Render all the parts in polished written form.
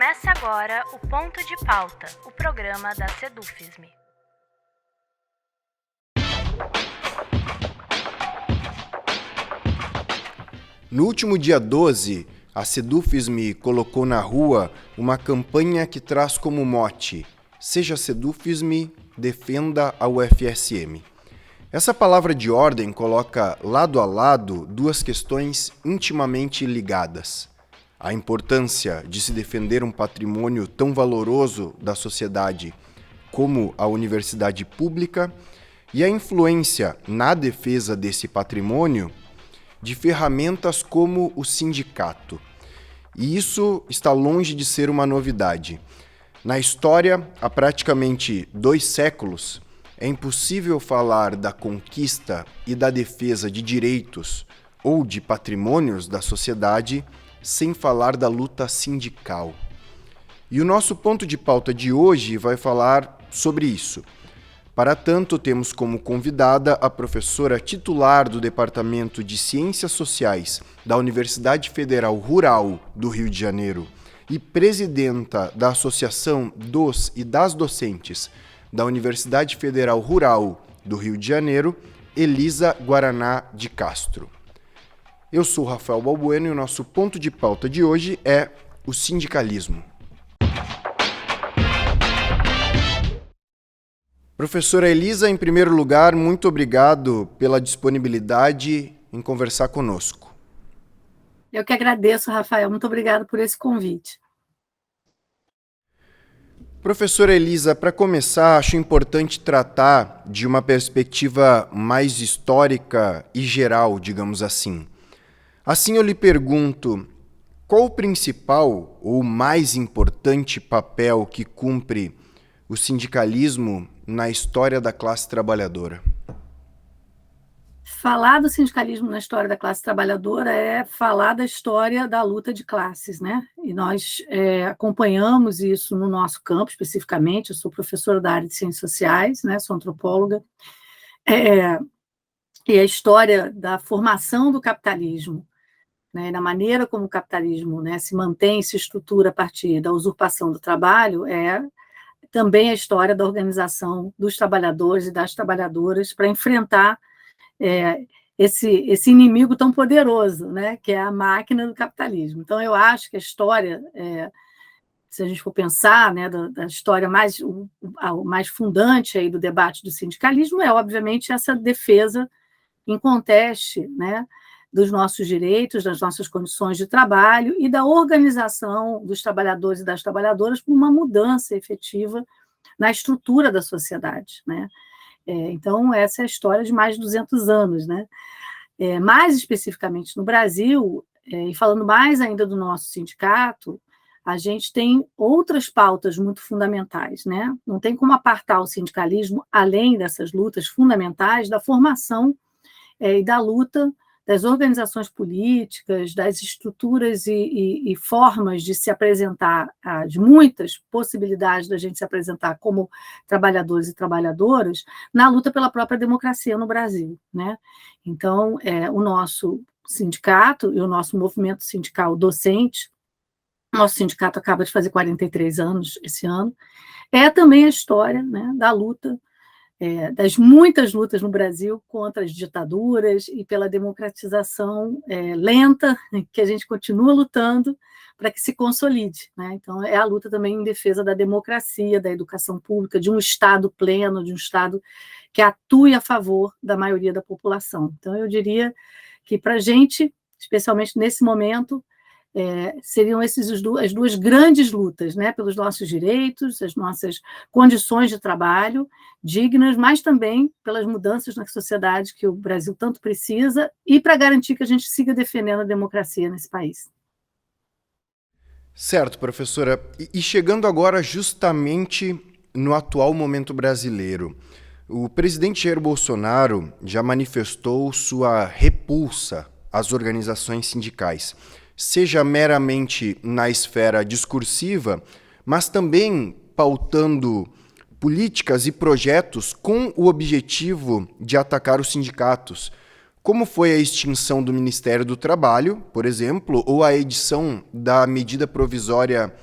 Começa agora o Ponto de Pauta, o programa da Sedufisme. No último dia 12, a Sedufisme colocou na rua uma campanha que traz como mote: Seja Sedufisme, defenda a UFSM. Essa palavra de ordem coloca lado a lado duas questões intimamente ligadas: a importância de se defender um patrimônio tão valoroso da sociedade como a universidade pública e a influência na defesa desse patrimônio de ferramentas como o sindicato. E isso está longe de ser uma novidade. Na história, há praticamente 2 séculos, é impossível falar da conquista e da defesa de direitos ou de patrimônios da sociedade sem falar da luta sindical. E o nosso ponto de pauta de hoje vai falar sobre isso. Para tanto, temos como convidada a professora titular do Departamento de Ciências Sociais da Universidade Federal Rural do Rio de Janeiro e presidenta da Associação dos e das Docentes da Universidade Federal Rural do Rio de Janeiro, Elisa Guaraná de Castro. Eu sou Rafael Balbueno e o nosso ponto de pauta de hoje é o sindicalismo. Professora Elisa, em primeiro lugar, muito obrigado pela disponibilidade em conversar conosco. Eu que agradeço, Rafael. Muito obrigado por esse convite. Professora Elisa, para começar, acho importante tratar de uma perspectiva mais histórica e geral, digamos assim. Assim eu lhe pergunto, qual o principal ou mais importante papel que cumpre o sindicalismo na história da classe trabalhadora? Falar do sindicalismo na história da classe trabalhadora é falar da história da luta de classes, né? E nós acompanhamos isso no nosso campo, especificamente. Eu sou professora da área de Ciências Sociais, né? Sou antropóloga. E a história da formação do capitalismo, né, na maneira como o capitalismo, né, se mantém, se estrutura a partir da usurpação do trabalho, é também a história da organização dos trabalhadores e das trabalhadoras para enfrentar esse inimigo tão poderoso, né, que é a máquina do capitalismo. Então, eu acho que a história, se a gente for pensar, né, da história mais fundante aí do debate do sindicalismo, é, obviamente, essa defesa inconteste, né, dos nossos direitos, das nossas condições de trabalho e da organização dos trabalhadores e das trabalhadoras por uma mudança efetiva na estrutura da sociedade, né? Então, essa é a história de mais de 200 anos, né? Mais especificamente no Brasil, e falando mais ainda do nosso sindicato, a gente tem outras pautas muito fundamentais, né? Não tem como apartar o sindicalismo, além dessas lutas fundamentais, da formação e da luta das organizações políticas, das estruturas e formas de se apresentar, as muitas possibilidades da gente se apresentar como trabalhadores e trabalhadoras, na luta pela própria democracia no Brasil, né? Então, o nosso sindicato e o nosso movimento sindical docente, nosso sindicato acaba de fazer 43 anos esse ano, é também a história, né, da luta, das muitas lutas no Brasil contra as ditaduras e pela democratização lenta, que a gente continua lutando para que se consolide, né? Então, é a luta também em defesa da democracia, da educação pública, de um Estado pleno, de um Estado que atue a favor da maioria da população. Então, eu diria que, para a gente, especialmente nesse momento, seriam as duas grandes lutas, né, pelos nossos direitos, as nossas condições de trabalho dignas, mas também pelas mudanças na sociedade que o Brasil tanto precisa e para garantir que a gente siga defendendo a democracia nesse país. Certo, professora. E chegando agora justamente no atual momento brasileiro, o presidente Jair Bolsonaro já manifestou sua repulsa às organizações sindicais, seja meramente na esfera discursiva, mas também pautando políticas e projetos com o objetivo de atacar os sindicatos, como foi a extinção do Ministério do Trabalho, por exemplo, ou a edição da medida provisória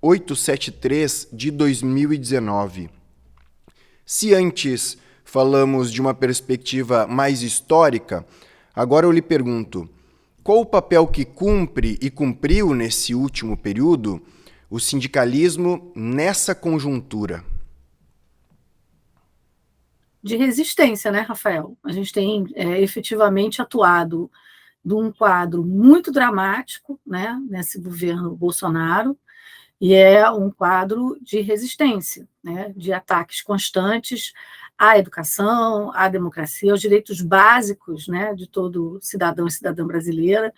873 de 2019. Se antes falamos de uma perspectiva mais histórica, agora eu lhe pergunto, qual o papel que cumpre e cumpriu nesse último período o sindicalismo nessa conjuntura? De resistência, né, Rafael? A gente tem efetivamente atuado num quadro muito dramático, né, nesse governo Bolsonaro, e é um quadro de resistência, né, de ataques constantes à educação, à democracia, aos direitos básicos, né, de todo cidadão e cidadã brasileira,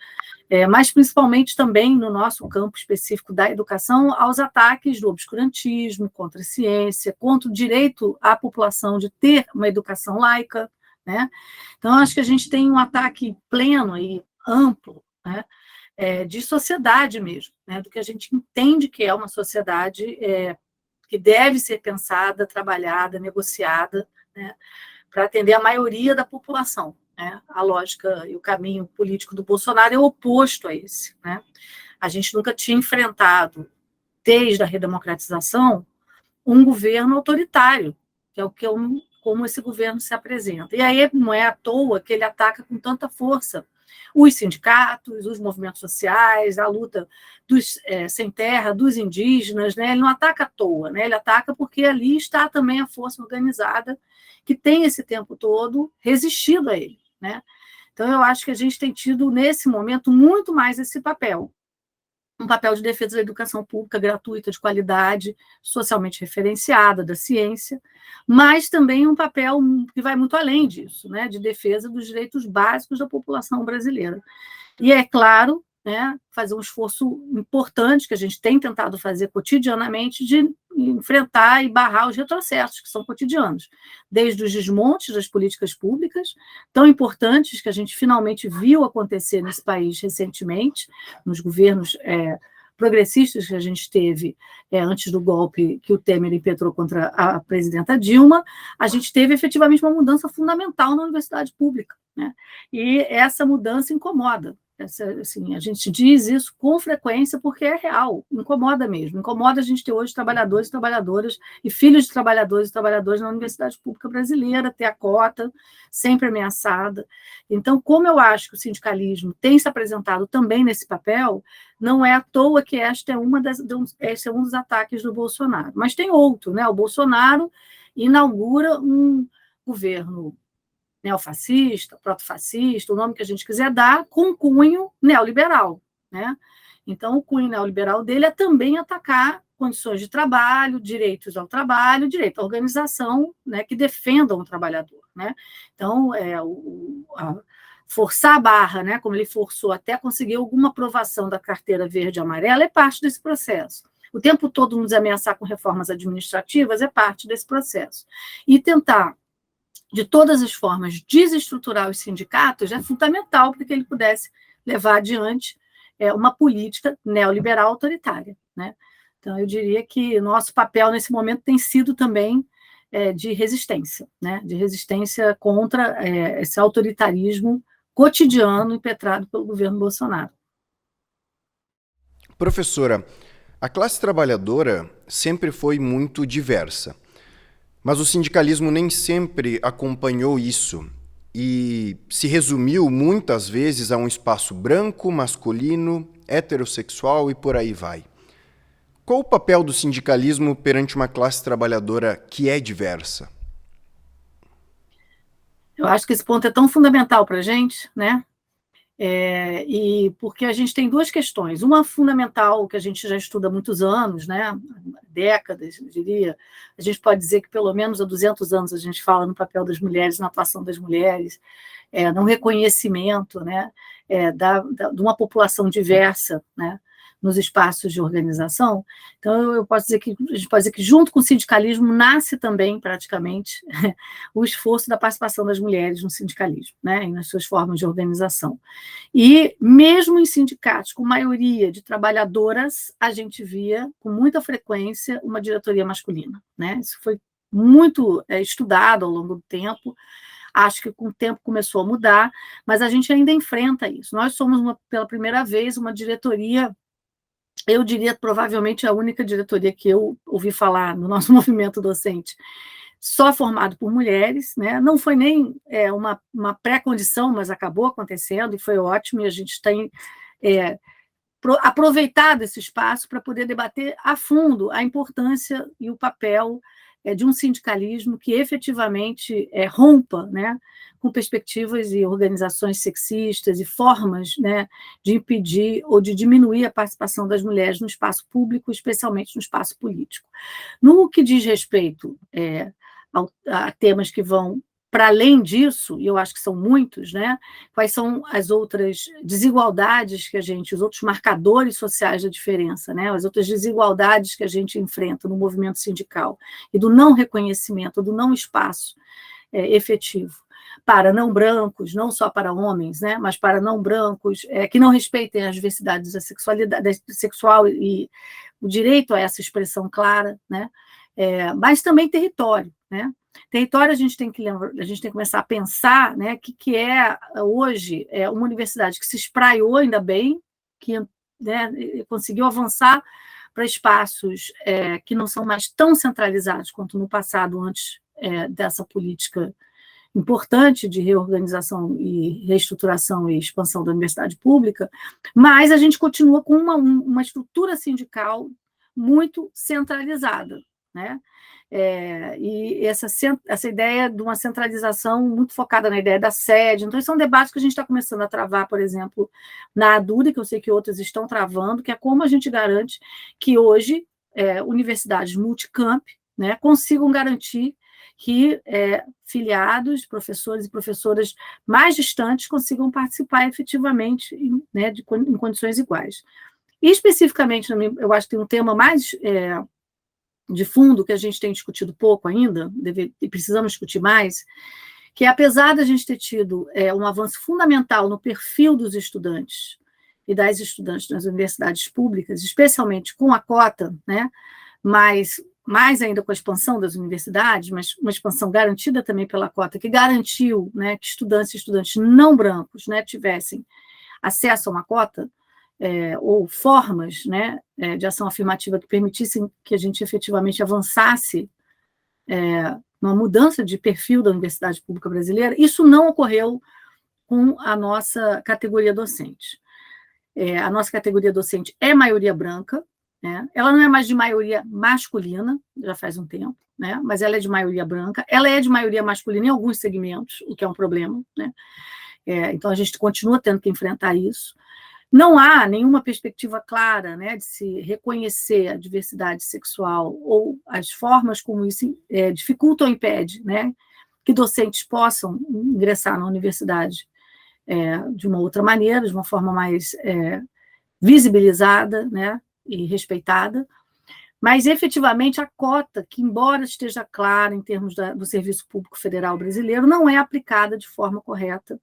mas principalmente também no nosso campo específico da educação, aos ataques do obscurantismo, contra a ciência, contra o direito à população de ter uma educação laica, né? Então, acho que a gente tem um ataque pleno e amplo, né, de sociedade mesmo, né, do que a gente entende que é uma sociedade que deve ser pensada, trabalhada, negociada, né, para atender a maioria da população. Né? A lógica e o caminho político do Bolsonaro é oposto a esse. Né? A gente nunca tinha enfrentado, desde a redemocratização, um governo autoritário, que é como esse governo se apresenta. E aí não é à toa que ele ataca com tanta força os sindicatos, os movimentos sociais, a luta dos sem terra, dos indígenas, né? Ele não ataca à toa, né? Ele ataca porque ali está também a força organizada que tem esse tempo todo resistido a ele, né? Então, eu acho que a gente tem tido, nesse momento, muito mais esse papel. Um papel de defesa da educação pública gratuita, de qualidade, socialmente referenciada, da ciência, mas também um papel que vai muito além disso, né, de defesa dos direitos básicos da população brasileira. E, é claro, né, fazer um esforço importante que a gente tem tentado fazer cotidianamente de enfrentar e barrar os retrocessos, que são cotidianos, desde os desmontes das políticas públicas, tão importantes que a gente finalmente viu acontecer nesse país recentemente, nos governos progressistas que a gente teve antes do golpe que o Temer impetrou contra a presidenta Dilma, a gente teve efetivamente uma mudança fundamental na universidade pública, né? E essa mudança incomoda. Assim, a gente diz isso com frequência porque é real, incomoda mesmo. Incomoda a gente ter hoje trabalhadores e trabalhadoras e filhos de trabalhadores e trabalhadoras na universidade pública brasileira, ter a cota sempre ameaçada. Então, como eu acho que o sindicalismo tem se apresentado também nesse papel, não é à toa que esse é um dos ataques do Bolsonaro. Mas tem outro, né? O Bolsonaro inaugura um governo neofascista, protofascista, o nome que a gente quiser dar, com cunho neoliberal, né? Então, o cunho neoliberal dele é também atacar condições de trabalho, direitos ao trabalho, direito à organização, né, que defendam o trabalhador, né? Então, forçar a barra, né, como ele forçou até conseguir alguma aprovação da carteira verde e amarela, é parte desse processo. O tempo todo nos ameaçar com reformas administrativas é parte desse processo. E tentar de todas as formas, desestruturar os sindicatos é fundamental para que ele pudesse levar adiante uma política neoliberal autoritária, né? Então, eu diria que nosso papel nesse momento tem sido também de resistência, né? De resistência contra esse autoritarismo cotidiano impetrado pelo governo Bolsonaro. Professora, a classe trabalhadora sempre foi muito diversa. Mas o sindicalismo nem sempre acompanhou isso e se resumiu muitas vezes a um espaço branco, masculino, heterossexual e por aí vai. Qual o papel do sindicalismo perante uma classe trabalhadora que é diversa? Eu acho que esse ponto é tão fundamental para a gente, né? E porque a gente tem duas questões. Uma fundamental, que a gente já estuda há muitos anos, né? Décadas, eu diria. A gente pode dizer que pelo menos há 200 anos a gente fala no papel das mulheres, na atuação das mulheres, no reconhecimento, né? De uma população diversa, né? Nos espaços de organização. Então, a gente pode dizer que junto com o sindicalismo nasce também, praticamente, o esforço da participação das mulheres no sindicalismo, né, e nas suas formas de organização. E mesmo em sindicatos com maioria de trabalhadoras, a gente via com muita frequência uma diretoria masculina, né? Isso foi muito estudado ao longo do tempo. Acho que com o tempo começou a mudar, mas a gente ainda enfrenta isso. Nós somos, pela primeira vez, uma diretoria eu diria provavelmente a única diretoria que eu ouvi falar no nosso movimento docente, só formado por mulheres, né? Não foi nem uma pré-condição, mas acabou acontecendo e foi ótimo, e a gente tem aproveitado esse espaço para poder debater a fundo a importância e o papel de um sindicalismo que efetivamente rompa, né, com perspectivas e organizações sexistas e formas, né, de impedir ou de diminuir a participação das mulheres no espaço público, especialmente no espaço político. No que diz respeito a temas que vão para além disso, e eu acho que são muitos, né? Quais são as outras desigualdades que os outros marcadores sociais da diferença, né? As outras desigualdades que a gente enfrenta no movimento sindical e do não reconhecimento, do não espaço efetivo para não brancos, não só para homens, né? Mas para não brancos que não respeitem as diversidades da sexualidade sexual e o direito a essa expressão clara, né? Mas também território, né? Território a gente tem que começar a pensar, né, que é hoje uma universidade que se espraiou ainda bem, que, né, conseguiu avançar para espaços que não são mais tão centralizados quanto no passado, antes dessa política importante de reorganização e reestruturação e expansão da universidade pública, mas a gente continua com uma estrutura sindical muito centralizada, né? E essa ideia de uma centralização muito focada na ideia da sede. Então, são debates que a gente está começando a travar, por exemplo, na ADURE, que eu sei que outras estão travando, que é como a gente garante que hoje universidades multicamp, né, consigam garantir que filiados, professores e professoras mais distantes consigam participar efetivamente, né, em condições iguais. E, especificamente, eu acho que tem um tema mais de fundo que a gente tem discutido pouco ainda, e precisamos discutir mais, que apesar da gente ter tido um avanço fundamental no perfil dos estudantes e das estudantes nas universidades públicas, especialmente com a cota, né, mas mais ainda com a expansão das universidades, mas uma expansão garantida também pela cota, que garantiu, né, que estudantes e estudantes não brancos, né, tivessem acesso a uma cota, ou formas, né, de ação afirmativa que permitissem que a gente efetivamente avançasse numa mudança de perfil da universidade pública brasileira, isso não ocorreu com a nossa categoria docente. A nossa categoria docente é maioria branca, né? Ela não é mais de maioria masculina, já faz um tempo, né? Mas ela é de maioria branca, ela é de maioria masculina em alguns segmentos, o que é um problema, né? Então, a gente continua tendo que enfrentar isso. Não há nenhuma perspectiva clara, né, de se reconhecer a diversidade sexual ou as formas como isso dificulta ou impede, né, que docentes possam ingressar na universidade de uma outra maneira, de uma forma mais visibilizada, né, e respeitada. Mas, efetivamente, a cota, que, embora esteja clara em termos do Serviço Público Federal Brasileiro, não é aplicada de forma correta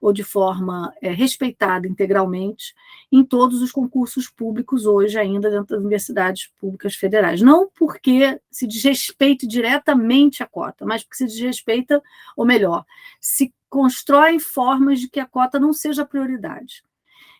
ou de forma respeitada integralmente em todos os concursos públicos hoje ainda dentro das universidades públicas federais. Não porque se desrespeite diretamente a cota, mas porque se desrespeita, ou melhor, se constroem formas de que a cota não seja prioridade.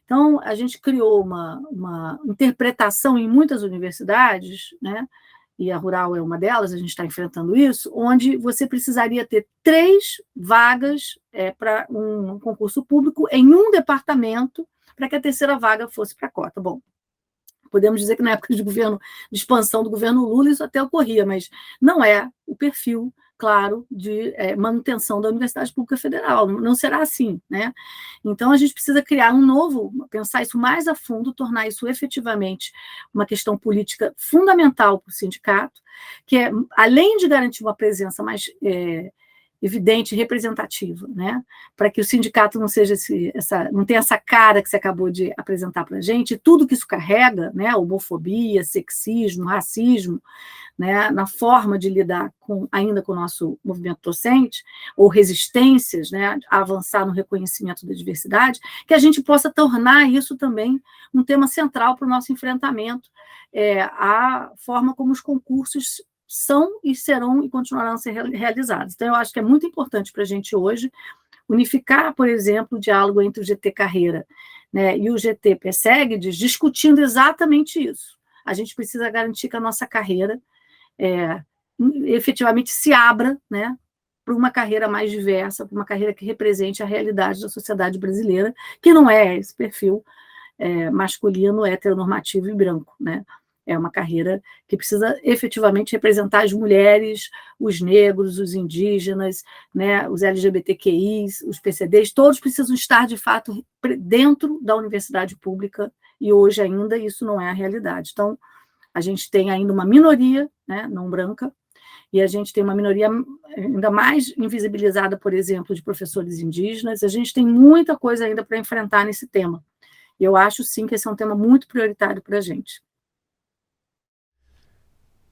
Então, a gente criou uma interpretação em muitas universidades, né, e a Rural é uma delas, a gente está enfrentando isso, onde você precisaria ter 3 vagas para um concurso público em um departamento para que a terceira vaga fosse para a cota. Bom, podemos dizer que na época de expansão do governo Lula isso até ocorria, mas não é o perfil, claro, de manutenção da Universidade Pública Federal, não será assim, né? Então, a gente precisa criar pensar isso mais a fundo, tornar isso efetivamente uma questão política fundamental para o sindicato, que além de garantir uma presença mais evidente, representativa, né? Para que o sindicato não seja não tenha essa cara que você acabou de apresentar para a gente, e tudo que isso carrega, né? Homofobia, sexismo, racismo, né? Na forma de lidar ainda com o nosso movimento docente, ou resistências, né? A avançar no reconhecimento da diversidade, que a gente possa tornar isso também um tema central para o nosso enfrentamento, a forma como os concursos são e serão e continuarão a ser realizados. Então, eu acho que é muito importante para a gente hoje unificar, por exemplo, o diálogo entre o GT Carreira, né, e o GT Perseguides, discutindo exatamente isso. A gente precisa garantir que a nossa carreira efetivamente se abra, né, para uma carreira mais diversa, para uma carreira que represente a realidade da sociedade brasileira, que não é esse perfil masculino, heteronormativo e branco, né? É uma carreira que precisa efetivamente representar as mulheres, os negros, os indígenas, né, os LGBTQIs, os PCDs, todos precisam estar, de fato, dentro da universidade pública, e hoje ainda isso não é a realidade. Então, a gente tem ainda uma minoria, né, não branca, e a gente tem uma minoria ainda mais invisibilizada, por exemplo, de professores indígenas. A gente tem muita coisa ainda para enfrentar nesse tema. Eu acho, sim, que esse é um tema muito prioritário para a gente.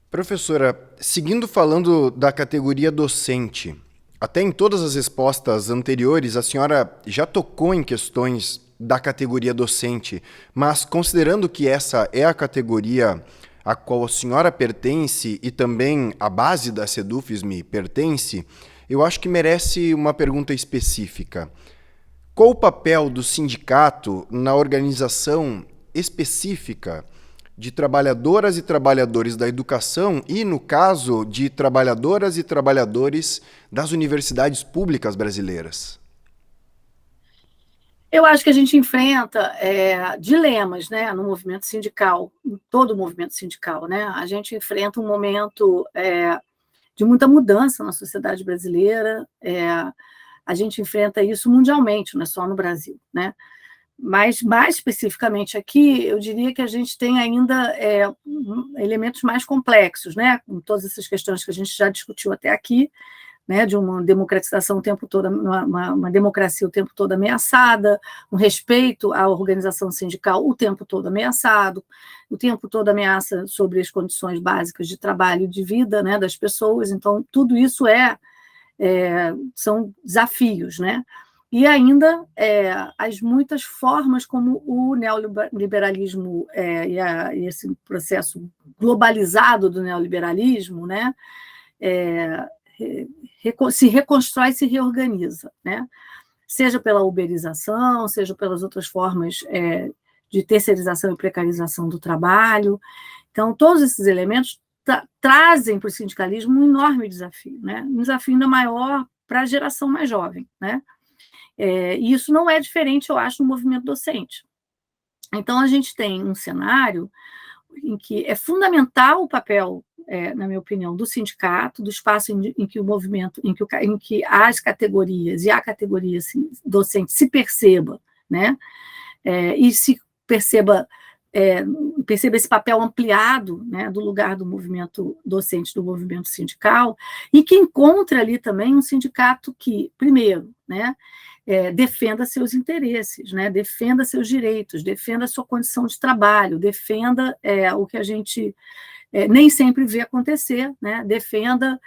Professora, seguindo falando da categoria docente, até em todas as respostas anteriores, a senhora já tocou em questões da categoria docente, mas considerando que essa é a categoria a qual a senhora pertence e também a base da Sedufism pertence, eu acho que merece uma pergunta específica. Qual o papel do sindicato na organização específica de trabalhadoras e trabalhadores da educação e, no caso, de trabalhadoras e trabalhadores das universidades públicas brasileiras? Eu acho que a gente enfrenta dilemas, né, no movimento sindical, em todo o movimento sindical, né? A gente enfrenta um momento de muita mudança na sociedade brasileira, a gente enfrenta isso mundialmente, não é só no Brasil, né? Mas, mais especificamente aqui, eu diria que a gente tem ainda elementos mais complexos, né? Com todas essas questões que a gente já discutiu até aqui, né? De uma democratização o tempo todo, uma democracia o tempo todo ameaçada, um respeito à organização sindical o tempo todo ameaçado, o tempo todo ameaça sobre as condições básicas de trabalho e de vida, né, das pessoas. Então, tudo isso são desafios, né? E ainda as muitas formas como o neoliberalismo e esse processo globalizado do neoliberalismo, né, se reconstrói e se reorganiza, né? Seja pela uberização, seja pelas outras formas de terceirização e precarização do trabalho. Então, todos esses elementos trazem para o sindicalismo um enorme desafio, né? Um desafio ainda maior para a geração mais jovem, né? E isso não é diferente, eu acho, no movimento docente. Então, a gente tem um cenário em que é fundamental o papel, na minha opinião, do sindicato, do espaço em que o movimento, em que as categorias e a categoria docente se perceba, né? E se perceba esse papel ampliado, né, do lugar do movimento docente, do movimento sindical, e que encontre ali também um sindicato que, primeiro, né, defenda seus interesses, né, defenda seus direitos, defenda a sua condição de trabalho, defenda o que a gente nem sempre vê acontecer, né, defenda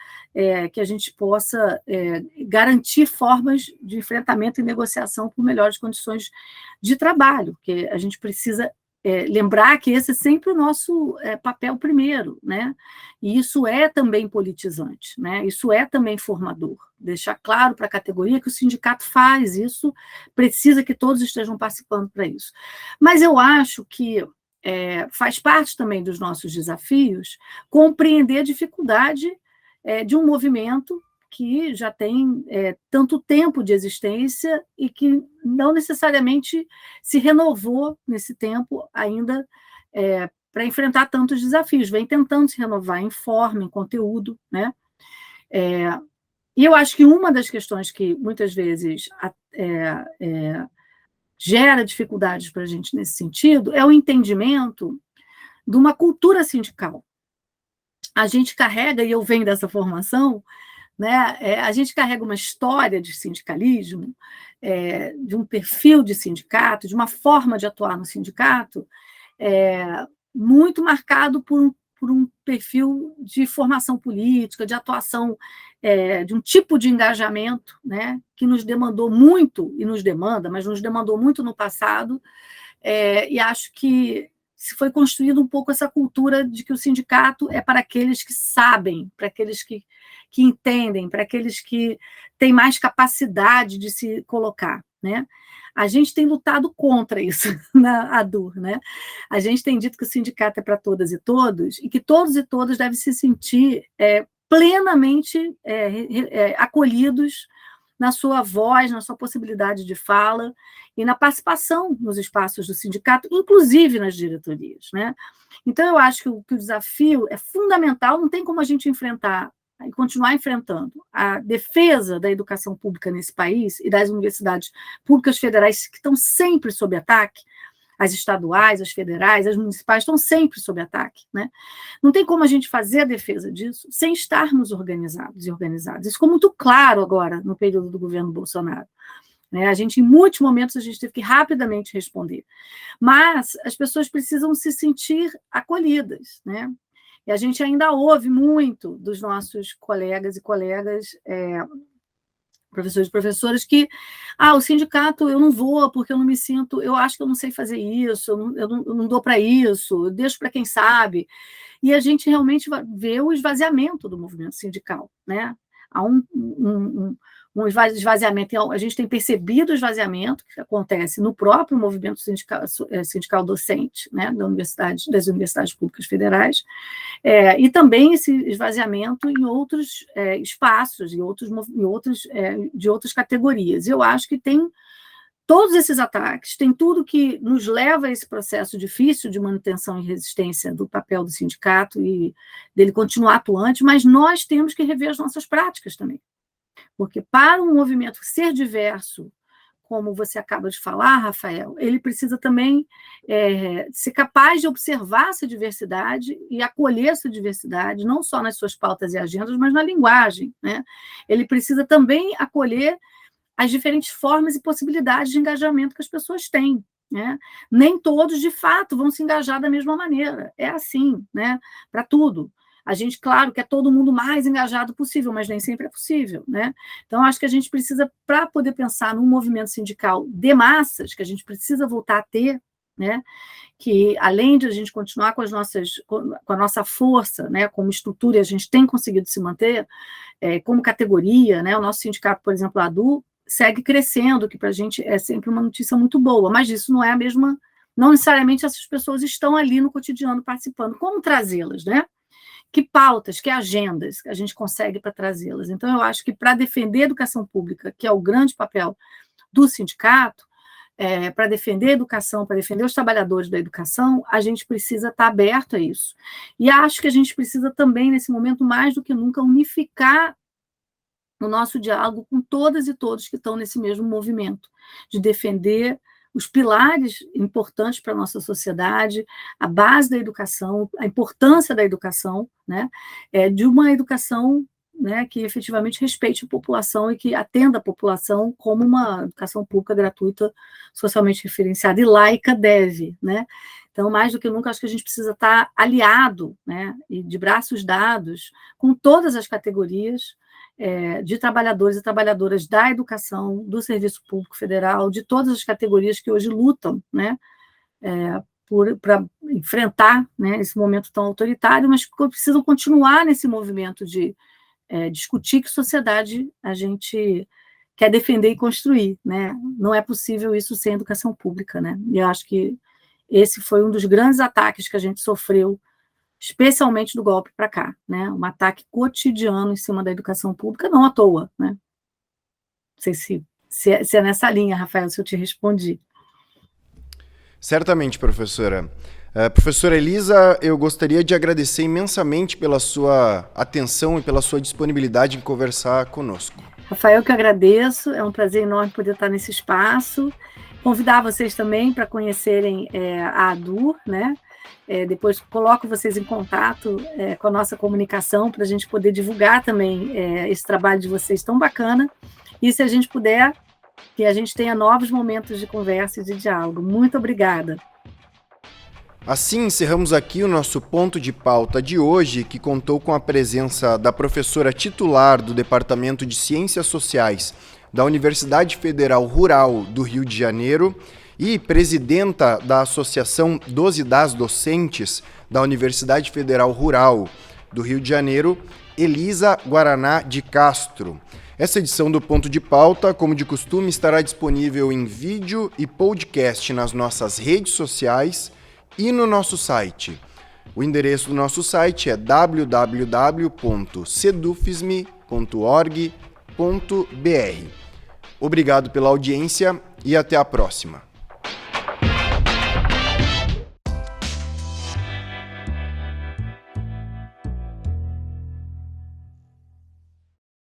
que a gente possa garantir formas de enfrentamento e negociação por melhores condições de trabalho, porque a gente precisa lembrar que esse é sempre o nosso papel primeiro, né? E isso é também politizante, né? Isso é também formador. Deixar claro para a categoria que o sindicato faz isso, precisa que todos estejam participando para isso. Mas eu acho que faz parte também dos nossos desafios compreender a dificuldade de um movimento que já tem tanto tempo de existência e que não necessariamente se renovou nesse tempo ainda para enfrentar tantos desafios, vem tentando se renovar em forma, em conteúdo, né? E eu acho que uma das questões que muitas vezes gera dificuldades para a gente nesse sentido é o entendimento de uma cultura sindical. A gente carrega, e eu venho dessa formação, né, a gente carrega uma história de sindicalismo, de um perfil de sindicato, de uma forma de atuar no sindicato, muito marcado por um perfil de formação política, de atuação, de um tipo de engajamento, né, que nos demandou muito, e nos demanda, mas nos demandou muito no passado, e acho que se foi construída um pouco essa cultura de que o sindicato é para aqueles que sabem, para aqueles que entendem, para aqueles que têm mais capacidade de se colocar, né? A gente tem lutado contra isso na ADUR, né? A gente tem dito que o sindicato é para todas e todos, e que todos e todas devem se sentir plenamente acolhidos na sua voz, na sua possibilidade de fala e na participação nos espaços do sindicato, inclusive nas diretorias, né? Então, eu acho que o desafio é fundamental, não tem como a gente enfrentar e continuar enfrentando a defesa da educação pública nesse país e das universidades públicas federais que estão sempre sob ataque, as estaduais, as federais, as municipais estão sempre sob ataque, né? Não tem como a gente fazer a defesa disso sem estarmos organizados e organizadas. Isso ficou muito claro agora no período do governo Bolsonaro, né? A gente, em muitos momentos, a gente teve que rapidamente responder. Mas as pessoas precisam se sentir acolhidas, né? E a gente ainda ouve muito dos nossos colegas e colegas, professores e professoras, que o sindicato eu não vou porque eu não me sinto, eu acho que eu não sei fazer isso, eu não dou para isso, eu deixo para quem sabe. E a gente realmente vê o esvaziamento do movimento sindical, né? Há um esvaziamento, a gente tem percebido o esvaziamento que acontece no próprio movimento sindical docente, né, das universidades públicas federais, e também esse esvaziamento em outros espaços, de outras categorias. Eu acho que tem todos esses ataques, tem tudo que nos leva a esse processo difícil de manutenção e resistência do papel do sindicato e dele continuar atuante, mas nós temos que rever as nossas práticas também. Porque para um movimento ser diverso, como você acaba de falar, Rafael, ele precisa também ser capaz de observar essa diversidade e acolher essa diversidade, não só nas suas pautas e agendas, mas na linguagem, né? Ele precisa também acolher as diferentes formas e possibilidades de engajamento que as pessoas têm, né? Nem todos, de fato, vão se engajar da mesma maneira. É assim, né? Para tudo. A gente, claro, quer todo mundo mais engajado possível, mas nem sempre é possível, né? Então, acho que a gente precisa, para poder pensar num movimento sindical de massas, que a gente precisa voltar a ter, né? Que, além de a gente continuar com a nossa força, né? Como estrutura, a gente tem conseguido se manter como categoria, né? O nosso sindicato, por exemplo, a ADU, segue crescendo, que para a gente é sempre uma notícia muito boa, mas isso não é a mesma, não necessariamente essas pessoas estão ali no cotidiano participando. Como trazê-las, né? Que pautas, que agendas a gente consegue para trazê-las? Então, eu acho que para defender a educação pública, que é o grande papel do sindicato, para defender a educação, para defender os trabalhadores da educação, a gente precisa estar aberto a isso. E acho que a gente precisa também, nesse momento, mais do que nunca, unificar no nosso diálogo com todas e todos que estão nesse mesmo movimento, de defender os pilares importantes para a nossa sociedade, a base da educação, a importância da educação, né? De uma educação, né, que efetivamente respeite a população e que atenda a população como uma educação pública gratuita, socialmente referenciada e laica deve, né? Então, mais do que nunca, acho que a gente precisa estar aliado, né, e de braços dados com todas as categorias de trabalhadores e trabalhadoras da educação, do Serviço Público Federal, de todas as categorias que hoje lutam, né, para enfrentar, né, esse momento tão autoritário, mas que precisam continuar nesse movimento de discutir que sociedade a gente quer defender e construir, né? Não é possível isso sem educação pública, né? E eu acho que esse foi um dos grandes ataques que a gente sofreu, especialmente do golpe para cá, né? Um ataque cotidiano em cima da educação pública, não à toa, né? Não sei se é nessa linha, Rafael, se eu te respondi. Certamente, professora. Professora Elisa, eu gostaria de agradecer imensamente pela sua atenção e pela sua disponibilidade em conversar conosco. Rafael, eu que agradeço, é um prazer enorme poder estar nesse espaço. Convidar vocês também para conhecerem a ADUR, né? Depois coloco vocês em contato com a nossa comunicação para a gente poder divulgar também esse trabalho de vocês tão bacana. E se a gente puder, que a gente tenha novos momentos de conversa e de diálogo. Muito obrigada. Assim, encerramos aqui o nosso ponto de pauta de hoje, que contou com a presença da professora titular do Departamento de Ciências Sociais da Universidade Federal Rural do Rio de Janeiro e presidenta da Associação dos e das Docentes da Universidade Federal Rural do Rio de Janeiro, Elisa Guaraná de Castro. Essa edição do Ponto de Pauta, como de costume, estará disponível em vídeo e podcast nas nossas redes sociais e no nosso site. O endereço do nosso site é www.sedufisme.org.br. Obrigado pela audiência e até a próxima.